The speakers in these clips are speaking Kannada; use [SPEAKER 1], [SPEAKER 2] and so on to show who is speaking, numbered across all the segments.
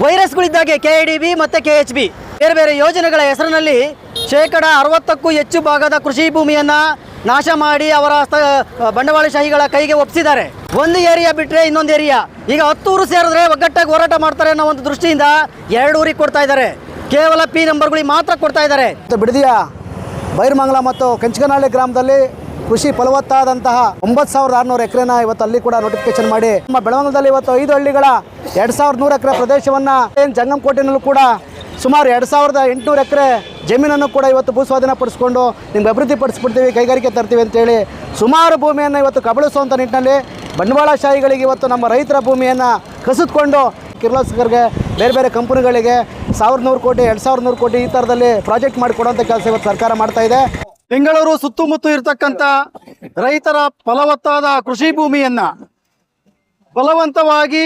[SPEAKER 1] ವೈರಸ್ಗಳಿದ್ದಾಗೆ KIDB ಮತ್ತು KHB ಬೇರೆ ಬೇರೆ ಯೋಜನೆಗಳ ಹೆಸರಿನಲ್ಲಿ ಶೇಕಡ 60ಕ್ಕೂ ಹೆಚ್ಚು ಭಾಗದ ಕೃಷಿ ಭೂಮಿಯನ್ನು ನಾಶ ಮಾಡಿ ಅವರ ಬಂಡವಾಳಶಾಹಿಗಳ ಕೈಗೆ ಒಪ್ಪಿಸಿದ್ದಾರೆ. ಒಂದು ಏರಿಯಾ ಬಿಟ್ಟರೆ ಇನ್ನೊಂದು ಏರಿಯಾ ಈಗ 10 ಊರು ಸೇರಿದ್ರೆ ಒಗ್ಗಟ್ಟಾಗಿ ಹೋರಾಟ ಮಾಡ್ತಾರೆ ಅನ್ನೋ ಒಂದು ದೃಷ್ಟಿಯಿಂದ 2 ಊರಿಗೆ ಕೊಡ್ತಾ ಇದ್ದಾರೆ. ಕೇವಲ P ನಂಬರ್ಗಳಿಗೆ ಮಾತ್ರ ಕೊಡ್ತಾ ಇದ್ದಾರೆ.
[SPEAKER 2] ಬಿಡದಿಯ ಬೈರಮಂಗಲ ಮತ್ತು ಕೆಂಚಗನಹಳ್ಳಿ ಗ್ರಾಮದಲ್ಲಿ ಕೃಷಿ ಫಲವತ್ತಾದಂತಹ 9600 ಎಕರೆನ ಇವತ್ತು ಅಲ್ಲಿ ಕೂಡ ನೋಟಿಫಿಕೇಶನ್ ಮಾಡಿ ನಮ್ಮ ಬೆಳವಂಗಲದಲ್ಲಿ ಇವತ್ತು 5 ಹಳ್ಳಿಗಳ 2100 ಎಕರೆ ಪ್ರದೇಶವನ್ನು ಜಂಗಮಕೋಟೆನಲ್ಲೂ ಕೂಡ ಸುಮಾರು 2800 ಎಕರೆ ಜಮೀನನ್ನು ಕೂಡ ಇವತ್ತು ಭೂಸ್ವಾಧೀನ ಪಡಿಸ್ಕೊಂಡು ನಿಮ್ಗೆ ಅಭಿವೃದ್ಧಿ ಪಡಿಸ್ಬಿಡ್ತೀವಿ, ಕೈಗಾರಿಕೆ ತರ್ತೀವಿ ಅಂತೇಳಿ ಸುಮಾರು ಭೂಮಿಯನ್ನು ಇವತ್ತು ಕಬಳಿಸುವಂಥ ನಿಟ್ಟಿನಲ್ಲಿ ಬಂಡವಾಳಶಾಹಿಗಳಿಗೆ ಇವತ್ತು ನಮ್ಮ ರೈತರ ಭೂಮಿಯನ್ನು ಕಸಿದುಕೊಂಡು ಕಿರ್ಲೋಸ್ಕರ್ಗೆ ಬೇರೆ ಬೇರೆ ಕಂಪನಿಗಳಿಗೆ 1100 ಕೋಟಿ 2100 ಕೋಟಿ ಈ ಥರದಲ್ಲಿ ಪ್ರಾಜೆಕ್ಟ್ ಮಾಡಿಕೊಡುವಂಥ ಕೆಲಸ ಇವತ್ತು ಸರ್ಕಾರ ಮಾಡ್ತಾ ಇದೆ.
[SPEAKER 1] ಬೆಂಗಳೂರು ಸುತ್ತಮುತ್ತ ಇರತಕ್ಕಂಥ ರೈತರ ಫಲವತ್ತಾದ ಕೃಷಿ ಭೂಮಿಯನ್ನ ಫಲವಂತವಾಗಿ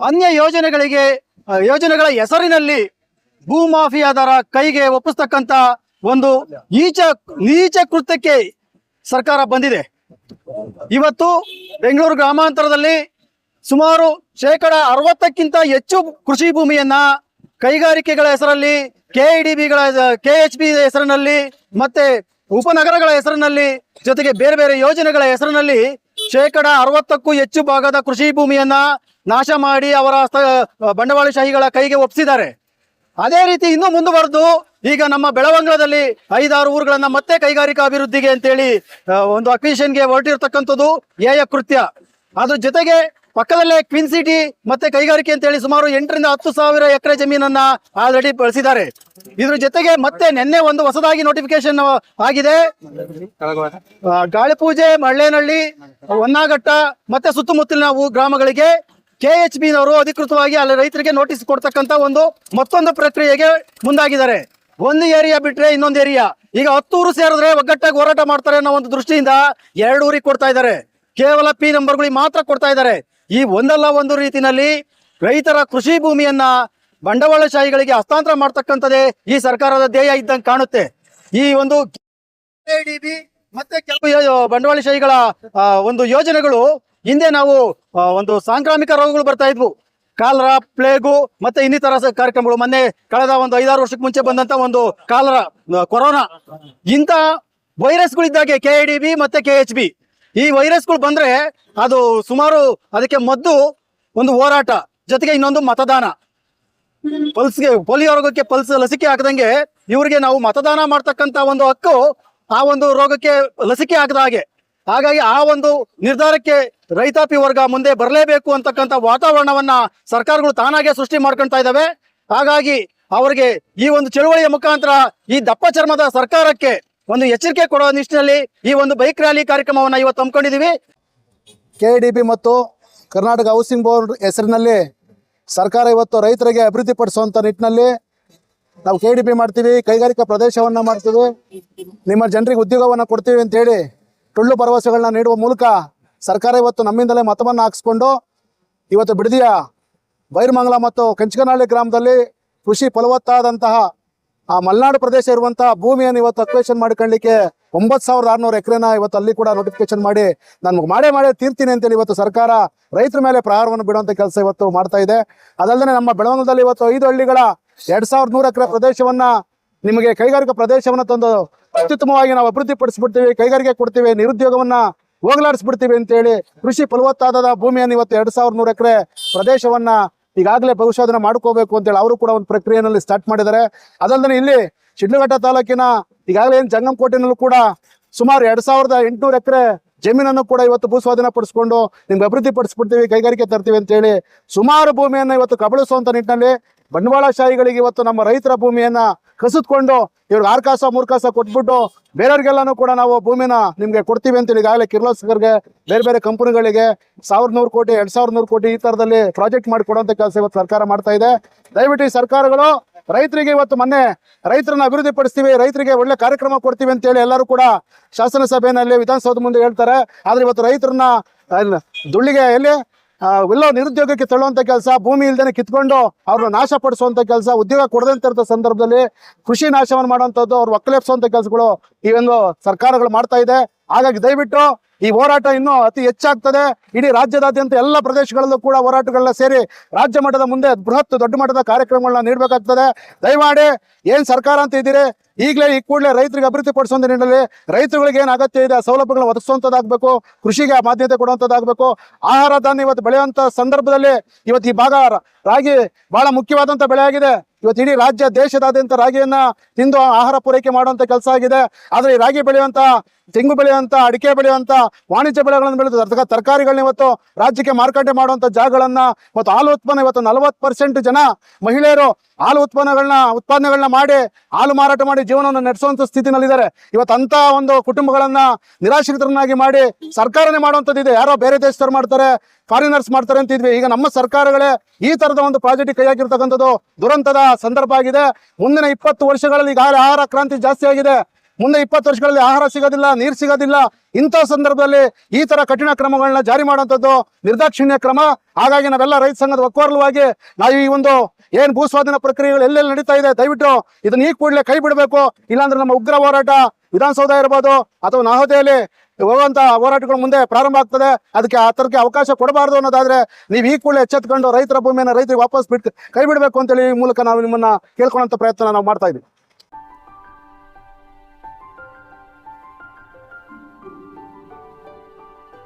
[SPEAKER 1] ಅನ್ಯ ಯೋಜನೆಗಳ ಹೆಸರಿನಲ್ಲಿ ಭೂಮಾಫಿಯಾದರ ಕೈಗೆ ಒಪ್ಪಿಸ್ತಕ್ಕಂಥ ಒಂದು ನೀಚ ಕೃತ್ಯಕ್ಕೆ ಸರ್ಕಾರ ಬಂದಿದೆ. ಇವತ್ತು ಬೆಂಗಳೂರು ಗ್ರಾಮಾಂತರದಲ್ಲಿ ಸುಮಾರು ಶೇಕಡ 60ಕ್ಕಿಂತ ಹೆಚ್ಚು ಕೃಷಿ ಭೂಮಿಯನ್ನ ಕೈಗಾರಿಕೆಗಳ ಹೆಸರಲ್ಲಿ KHB ಹೆಸರಿನಲ್ಲಿ ಮತ್ತೆ ಉಪನಗರಗಳ ಹೆಸರಿನಲ್ಲಿ ಜೊತೆಗೆ ಬೇರೆ ಬೇರೆ ಯೋಜನೆಗಳ ಹೆಸರಿನಲ್ಲಿ ಶೇಕಡ 60ಕ್ಕೂ ಹೆಚ್ಚು ಭಾಗದ ಕೃಷಿ ಭೂಮಿಯನ್ನ ನಾಶ ಮಾಡಿ ಅವರ ಬಂಡವಾಳಶಾಹಿಗಳ ಕೈಗೆ ಒಪ್ಪಿಸಿದ್ದಾರೆ. ಅದೇ ರೀತಿ ಇನ್ನೂ ಮುಂದುವರೆದು ಈಗ ನಮ್ಮ ಬೆಳವಂಗಲದಲ್ಲಿ 5-6 ಊರುಗಳನ್ನ ಮತ್ತೆ ಕೈಗಾರಿಕಾ ಅಭಿವೃದ್ಧಿಗೆ ಅಂತೇಳಿ ಒಂದು ಅಕ್ವಿಷನ್ಗೆ ಹೊರಟಿರ್ತಕ್ಕಂಥದ್ದು ಹೇಯ ಕೃತ್ಯ. ಅದ್ರ ಜೊತೆಗೆ ಪಕ್ಕದಲ್ಲೇ ಕ್ವೀನ್ ಸಿಟಿ ಮತ್ತೆ ಕೈಗಾರಿಕೆ ಅಂತೇಳಿ ಸುಮಾರು 8ರಿಂದ 10 ಸಾವಿರ ಎಕರೆ ಜಮೀನನ್ನ ಆಲ್ರೆಡಿ ಬಳಸಿದ್ದಾರೆ. ಇದ್ರ ಜೊತೆಗೆ ಮತ್ತೆ ನಿನ್ನೆ ಒಂದು ಹೊಸದಾಗಿ ನೋಟಿಫಿಕೇಶನ್ ಆಗಿದೆ. ಗಾಳಿಪೂಜೆ, ಮಳ್ಳೇನಹಳ್ಳಿ, ಹೊನ್ನಾಘಟ್ಟ ಮತ್ತೆ ಸುತ್ತಮುತ್ತಲಿನ ಗ್ರಾಮಗಳಿಗೆ KHBನವರು ಅಧಿಕೃತವಾಗಿ ಅಲ್ಲಿ ರೈತರಿಗೆ ನೋಟಿಸ್ ಕೊಡ್ತಕ್ಕಂಥ ಮತ್ತೊಂದು ಪ್ರಕ್ರಿಯೆಗೆ ಮುಂದಾಗಿದ್ದಾರೆ. ಒಂದು ಏರಿಯಾ ಬಿಟ್ರೆ ಇನ್ನೊಂದು ಏರಿಯಾ ಈಗ 10 ಊರು ಸೇರಿದ್ರೆ ಒಗ್ಗಟ್ಟಾಗಿ ಹೋರಾಟ ಮಾಡ್ತಾರೆ ಅನ್ನೋ ಒಂದು ದೃಷ್ಟಿಯಿಂದ 2 ಊರಿಗೆ ಕೊಡ್ತಾ ಇದ್ದಾರೆ. ಕೇವಲ P ನಂಬರ್ಗಳಿಗೆ ಮಾತ್ರ ಕೊಡ್ತಾ ಇದ್ದಾರೆ. ಈ ಒಂದಲ್ಲ ಒಂದು ರೀತಿಯಲ್ಲಿ ರೈತರ ಕೃಷಿ ಭೂಮಿಯನ್ನ ಬಂಡವಾಳಶಾಹಿಗಳಿಗೆ ಹಸ್ತಾಂತರ ಮಾಡ್ತಕ್ಕಂಥದ್ದೇ ಈ ಸರ್ಕಾರದ ಧ್ಯೇಯ ಇದ್ದಂಗೆ ಕಾಣುತ್ತೆ. ಈ ಒಂದು KIDB ಮತ್ತೆ ಕೆಲವು ಬಂಡವಾಳಶಾಹಿಗಳ ಒಂದು ಯೋಜನೆಗಳು ಹಿಂದೆ ನಾವು ಒಂದು ಸಾಂಕ್ರಾಮಿಕ ರೋಗಗಳು ಬರ್ತಾ ಇದ್ವು, ಕಾಲರಾ, ಪ್ಲೇಗು ಮತ್ತೆ ಇನ್ನಿತರ ಕಾರ್ಯಕ್ರಮಗಳು. ಮೊನ್ನೆ ಕಳೆದ ಒಂದು 5-6 ವರ್ಷಕ್ಕೆ ಮುಂಚೆ ಬಂದಂತ ಒಂದು ಕಾಲರಾ, ಕೊರೋನಾ, ಇಂಥ ವೈರಸ್ಗಳಿದ್ದಾಗೆ KIDB ಮತ್ತೆ KHB. ಈ ವೈರಸ್ಗಳು ಬಂದ್ರೆ ಅದು ಸುಮಾರು ಅದಕ್ಕೆ ಮದ್ದು ಒಂದು ಹೋರಾಟ, ಜೊತೆಗೆ ಇನ್ನೊಂದು ಮತದಾನ. ಪೋಲಿಯೋ ರೋಗಕ್ಕೆ ಪಲ್ಸ್ ಲಸಿಕೆ ಹಾಕದಂಗೆ ಇವರಿಗೆ ನಾವು ಮತದಾನ ಮಾಡ್ತಕ್ಕಂಥ ಒಂದು ಹಕ್ಕು ಆ ಒಂದು ರೋಗಕ್ಕೆ ಲಸಿಕೆ ಹಾಕದ ಹಾಗೆ. ಹಾಗಾಗಿ ಆ ಒಂದು ನಿರ್ಧಾರಕ್ಕೆ ರೈತಾಪಿ ವರ್ಗ ಮುಂದೆ ಬರಲೇಬೇಕು ಅಂತಕ್ಕಂಥ ವಾತಾವರಣವನ್ನ ಸರ್ಕಾರಗಳು ತಾನಾಗೆ ಸೃಷ್ಟಿ ಮಾಡ್ಕೊಳ್ತಾ ಇದ್ದಾವೆ. ಹಾಗಾಗಿ ಅವರಿಗೆ ಈ ಒಂದು ಚಳುವಳಿಯ ಮುಖಾಂತರ ಈ ದಪ್ಪ ಚರ್ಮದ ಸರ್ಕಾರಕ್ಕೆ ಒಂದು ಎಚ್ಚರಿಕೆ ಕೊಡುವ ನಿಟ್ಟಿನಲ್ಲಿ ಈ ಒಂದು ಬೈಕ್ ರ್ಯಾಲಿ ಕಾರ್ಯಕ್ರಮವನ್ನು ಇವತ್ತು ಹಮ್ಮಿಕೊಂಡಿದ್ದೀವಿ.
[SPEAKER 2] KIDB ಮತ್ತು ಕರ್ನಾಟಕ ಹೌಸಿಂಗ್ ಬೋರ್ಡ್ ಹೆಸರಿನಲ್ಲಿ ಸರ್ಕಾರ ಇವತ್ತು ರೈತರಿಗೆ ಅಭಿವೃದ್ಧಿ ಪಡಿಸುವಂಥ ನಿಟ್ಟಿನಲ್ಲಿ ನಾವು KIDB ಮಾಡ್ತೀವಿ, ಕೈಗಾರಿಕಾ ಪ್ರದೇಶವನ್ನು ಮಾಡ್ತೀವಿ, ನಿಮ್ಮ ಜನರಿಗೆ ಉದ್ಯೋಗವನ್ನು ಕೊಡ್ತೀವಿ ಅಂತೇಳಿ ಟೊಳ್ಳು ಭರವಸೆಗಳನ್ನ ನೀಡುವ ಮೂಲಕ ಸರ್ಕಾರ ಇವತ್ತು ನಮ್ಮಿಂದಲೇ ಮತವನ್ನು ಹಾಕಿಸ್ಕೊಂಡು ಇವತ್ತು ಬಿಡದಿಯ ಬೈರಮಂಗಲ ಮತ್ತು ಕೆಂಚಗನಹಳ್ಳಿ ಗ್ರಾಮದಲ್ಲಿ ಕೃಷಿ ಫಲವತ್ತಾದಂತಹ ಆ ಮಲೆನಾಡು ಪ್ರದೇಶ ಇರುವಂತಹ ಭೂಮಿಯನ್ನು ಇವತ್ತು ಅಕ್ವೇಷನ್ ಮಾಡ್ಕೊಳ್ಳಿಕ್ಕೆ 9600 ಎಕರೆನ ಇವತ್ತು ಅಲ್ಲಿ ಕೂಡ ನೋಟಿಫಿಕೇಶನ್ ಮಾಡಿ ನಾನು ಮಾಡೇ ತೀರ್ತೀನಿ ಅಂತೇಳಿ ಇವತ್ತು ಸರ್ಕಾರ ರೈತರ ಮೇಲೆ ಪ್ರಹಾರವನ್ನು ಬಿಡುವಂಥ ಕೆಲಸ ಇವತ್ತು ಮಾಡ್ತಾ ಇದೆ. ಅದಲ್ಲದೆ ನಮ್ಮ ಬೆಳವಂಗಲದಲ್ಲಿ ಇವತ್ತು 5 ಹಳ್ಳಿಗಳ 2100 ಎಕರೆ ಪ್ರದೇಶವನ್ನ ನಿಮಗೆ ಕೈಗಾರಿಕಾ ಪ್ರದೇಶವನ್ನು ತಂದು ಅತ್ಯುತ್ತಮವಾಗಿ ನಾವು ಅಭಿವೃದ್ಧಿ ಪಡಿಸ್ಬಿಡ್ತೀವಿ, ಕೈಗಾರಿಕೆ ಕೊಡ್ತೀವಿ, ನಿರುದ್ಯೋಗವನ್ನ ಹೋಗಲಾಡಿಸ್ಬಿಡ್ತೀವಿ ಅಂತೇಳಿ ಕೃಷಿ ಫಲವತ್ತಾದ ಭೂಮಿಯನ್ನು ಇವತ್ತು 2100 ಎಕರೆ ಪ್ರದೇಶವನ್ನ ಈಗಾಗಲೇ ಭವಿಷ್ಯೋಧನೆ ಮಾಡ್ಕೋಬೇಕು ಅಂತೇಳಿ ಅವರು ಕೂಡ ಒಂದು ಪ್ರಕ್ರಿಯೆಯಲ್ಲಿ ಸ್ಟಾರ್ಟ್ ಮಾಡಿದ್ದಾರೆ. ಅದಲ್ಲದೆ ಇಲ್ಲಿ ಶಿಡ್ಲಘಟ್ಟ ತಾಲೂಕಿನ ಈಗಾಗಲೇ ಜಂಗಮಕೋಟೆನಲ್ಲೂ ಕೂಡ ಸುಮಾರು 2800 ಎಕರೆ ಜಮೀನನ್ನು ಕೂಡ ಇವತ್ತು ಭೂಸ್ವಾಧೀನ ಪಡಿಸ್ಕೊಂಡು ನಿಮ್ಗೆ ಅಭಿವೃದ್ಧಿ ಪಡಿಸ್ಬಿಡ್ತೀವಿ, ಕೈಗಾರಿಕೆ ತರ್ತೀವಿ ಅಂತೇಳಿ ಸುಮಾರು ಭೂಮಿಯನ್ನು ಇವತ್ತು ಕಬಳಿಸುವಂಥ ನಿಟ್ಟಿನಲ್ಲಿ ಬಂಡವಾಳಶಾಹಿಗಳಿಗೆ ಇವತ್ತು ನಮ್ಮ ರೈತರ ಭೂಮಿಯನ್ನ ಕಸಿದುಕೊಂಡು ಇವ್ರಿಗೆ 6 ಕಾಸ 3 ಕಾಸ ಕೊಟ್ಬಿಟ್ಟು ಬೇರೆಯವ್ರಿಗೆಲ್ಲಾನು ಕೂಡ ನಾವು ಭೂಮಿನ ನಿಮ್ಗೆ ಕೊಡ್ತೀವಿ ಅಂತೇಳಿ ಈಗಾಗಲೇ ಕಿರ್ಲೋಸ್ಕರ್ಗೆ ಬೇರೆ ಬೇರೆ ಕಂಪನಿಗಳಿಗೆ 1100 ಕೋಟಿ 2100 ಕೋಟಿ ಈ ತರದಲ್ಲಿ ಪ್ರಾಜೆಕ್ಟ್ ಮಾಡಿ ಕೊಡುವಂತ ಕೆಲಸ ಇವತ್ತು ಸರ್ಕಾರ ಮಾಡ್ತಾ ಇದೆ. ದಯವಿಟ್ಟು ಈ ಸರ್ಕಾರಗಳು ರೈತರಿಗೆ ಇವತ್ತು ಮೊನ್ನೆ ರೈತರನ್ನ ಅಭಿವೃದ್ಧಿ ಪಡಿಸ್ತೀವಿ, ರೈತರಿಗೆ ಒಳ್ಳೆ ಕಾರ್ಯಕ್ರಮ ಕೊಡ್ತೀವಿ ಅಂತೇಳಿ ಎಲ್ಲರೂ ಕೂಡ ಶಾಸನ ಸಭೆಯಲ್ಲಿ ವಿಧಾನಸೌಧ ಮುಂದೆ ಹೇಳ್ತಾರೆ. ಆದ್ರೆ ಇವತ್ತು ರೈತರನ್ನ ದುಳ್ಳಿಗೆ ಎಲ್ಲಿ ಎಲ್ಲೋ ನಿರುದ್ಯೋಗಕ್ಕೆ ತಳ್ಳುವಂತ ಕೆಲಸ, ಭೂಮಿ ಇಲ್ದೇನೆ ಕಿತ್ಕೊಂಡು ಅವ್ರನ್ನ ನಾಶ ಪಡಿಸುವಂತ ಕೆಲಸ, ಉದ್ಯೋಗ ಕೊಡದಂತ ಸಂದರ್ಭದಲ್ಲಿ ಕೃಷಿ ನಾಶವನ್ನು ಮಾಡುವಂಥದ್ದು, ಅವ್ರು ಒಕ್ಕಲೆಪ್ಸುವಂತ ಕೆಲಸಗಳು ಈ ಒಂದು ಸರ್ಕಾರಗಳು ಮಾಡ್ತಾ ಇದೆ. ಹಾಗಾಗಿ ದಯವಿಟ್ಟು ಈ ಹೋರಾಟ ಇನ್ನೂ ಅತಿ ಹೆಚ್ಚಾಗ್ತದೆ. ಇಡೀ ರಾಜ್ಯದಾದ್ಯಂತ ಎಲ್ಲ ಪ್ರದೇಶಗಳಲ್ಲೂ ಕೂಡ ಹೋರಾಟಗಳನ್ನ ಸೇರಿ ರಾಜ್ಯ ಮಟ್ಟದ ಮುಂದೆ ಬೃಹತ್ ದೊಡ್ಡ ಮಟ್ಟದ ಕಾರ್ಯಕ್ರಮಗಳನ್ನ ನೀಡಬೇಕಾಗ್ತದೆ. ದಯಮಾಡಿ ಏನ್ ಸರ್ಕಾರ ಅಂತ ಇದ್ದೀರಿ, ಈಗಲೇ ಈ ಕೂಡಲೇ ರೈತರಿಗೆ ಅಭಿವೃದ್ಧಿ ಪಡಿಸೋ ನಿಟ್ಟಿನಲ್ಲಿ ರೈತರುಗಳಿಗೆ ಏನು ಅಗತ್ಯ ಇದೆ ಆ ಸೌಲಭ್ಯಗಳನ್ನ ಒದಗಿಸುವಂಥದ್ದಾಗಬೇಕು, ಕೃಷಿಗೆ ಮಾನ್ಯತೆ ಕೊಡುವಂಥದ್ದಾಗಬೇಕು. ಆಹಾರ ಧಾನ್ಯ ಇವತ್ತು ಬೆಳೆಯುವಂಥ ಸಂದರ್ಭದಲ್ಲಿ ಇವತ್ತು ಈ ಭಾಗ ರಾಗಿ ಬಹಳ ಮುಖ್ಯವಾದಂಥ ಬೆಳೆ ಆಗಿದೆ. ಇವತ್ತು ಇಡೀ ರಾಜ್ಯ ದೇಶದಾದ್ಯಂತ ರಾಗಿಯನ್ನ ತಿಂದು ಆಹಾರ ಪೂರೈಕೆ ಮಾಡುವಂತ ಕೆಲಸ ಆಗಿದೆ. ಆದ್ರೆ ಈ ರಾಗಿ ಬೆಳೆಯುವಂತ, ತೆಂಗು ಬೆಳೆಯುವಂತ, ಅಡಿಕೆ ಬೆಳೆಯುವಂತ ವಾಣಿಜ್ಯ ಬೆಳೆಗಳನ್ನು ಬೆಳೆದ ತರಕಾರಿಗಳನ್ನ ಇವತ್ತು ರಾಜ್ಯಕ್ಕೆ ಮಾರುಕಟ್ಟೆ ಮಾಡುವಂತ ಜಾಗಗಳನ್ನ ಮತ್ತು ಹಾಲು ಉತ್ಪನ್ನ ಇವತ್ತು 40% ಜನ ಮಹಿಳೆಯರು ಹಾಲು ಉತ್ಪನ್ನಗಳನ್ನ ಮಾಡಿ ಹಾಲು ಮಾರಾಟ ಮಾಡಿ ಜೀವನವನ್ನು ನಡೆಸುವಂತ ಸ್ಥಿತಿನಲ್ಲಿದ್ದಾರೆ. ಇವತ್ತು ಅಂತ ಒಂದು ಕುಟುಂಬಗಳನ್ನ ನಿರಾಶ್ರಿತರನ್ನಾಗಿ ಮಾಡಿ ಸರ್ಕಾರನೇ ಮಾಡುವಂಥದ್ದಿದೆ. ಯಾರೋ ಬೇರೆ ದೇಶದವ್ರು ಮಾಡ್ತಾರೆ, ಫಾರಿನರ್ಸ್ ಮಾಡ್ತಾರೆ ಅಂತಿದ್ವಿ. ಈಗ ನಮ್ಮ ಸರ್ಕಾರಗಳೇ ಈ ತರದ ಒಂದು ಪ್ರಾಜೆಕ್ಟ್ ಕೈ ಹಾಕಿರ್ತಕ್ಕಂಥದ್ದು ದುರಂತದ ಸಂದರ್ಭ ಆಗಿದೆ. ಮುಂದಿನ 20 ವರ್ಷಗಳಲ್ಲಿ ಈಗಾಗಲೇ ಆಹಾರ ಕ್ರಾಂತಿ ಜಾಸ್ತಿ ಆಗಿದೆ. ಮುಂದೆ 20 ವರ್ಷಗಳಲ್ಲಿ ಆಹಾರ ಸಿಗೋದಿಲ್ಲ, ನೀರು ಸಿಗೋದಿಲ್ಲ. ಇಂಥ ಸಂದರ್ಭದಲ್ಲಿ ಈ ತರ ಕಠಿಣ ಕ್ರಮಗಳನ್ನ ಜಾರಿ ಮಾಡುವಂಥದ್ದು ನಿರ್ದಾಕ್ಷಿಣ್ಯ ಕ್ರಮ. ಹಾಗಾಗಿ ನಾವೆಲ್ಲ ರೈತ ಸಂಘದ ಒಕ್ಕೊರಲವಾಗಿ ನಾವು ಈ ಒಂದು ಏನ್ ಭೂಸ್ವಾಧೀನ ಪ್ರಕ್ರಿಯೆಗಳು ಎಲ್ಲೆಲ್ಲಿ ನಡೀತಾ ಇದೆ, ದಯವಿಟ್ಟು ಇದನ್ನ ಈ ಕೂಡಲೇ ಕೈ ಬಿಡಬೇಕು. ಇಲ್ಲಾಂದ್ರೆ ನಮ್ಮ ಉಗ್ರ ಹೋರಾಟ ವಿಧಾನಸೌಧ ಇರ್ಬೋದು ಅಥವಾ ನವದೆಹಲಿ ಹೋಗುವಂತ ಹೋರಾಟಗಳು ಮುಂದೆ ಪ್ರಾರಂಭ ಆಗ್ತದೆ. ಅದಕ್ಕೆ ಆ ತರಕ್ಕೆ ಅವಕಾಶ ಕೊಡಬಾರ್ದು ಅನ್ನೋದಾದ್ರೆ ನೀವು ಈ ಕೂಡಲೇ ಎಚ್ಚೆತ್ಕೊಂಡು ರೈತರ ಭೂಮಿಯನ್ನು ರೈತರಿಗೆ ವಾಪಸ್ ಕೈ ಬಿಡಬೇಕು ಅಂತೇಳಿ ಈ ಮೂಲಕ ನಾವು ನಿಮ್ಮನ್ನ ಕೇಳ್ಕೊಳ್ಳುವಂತ ಪ್ರಯತ್ನ ನಾವು ಮಾಡ್ತಾ ಇದ್ದೀವಿ.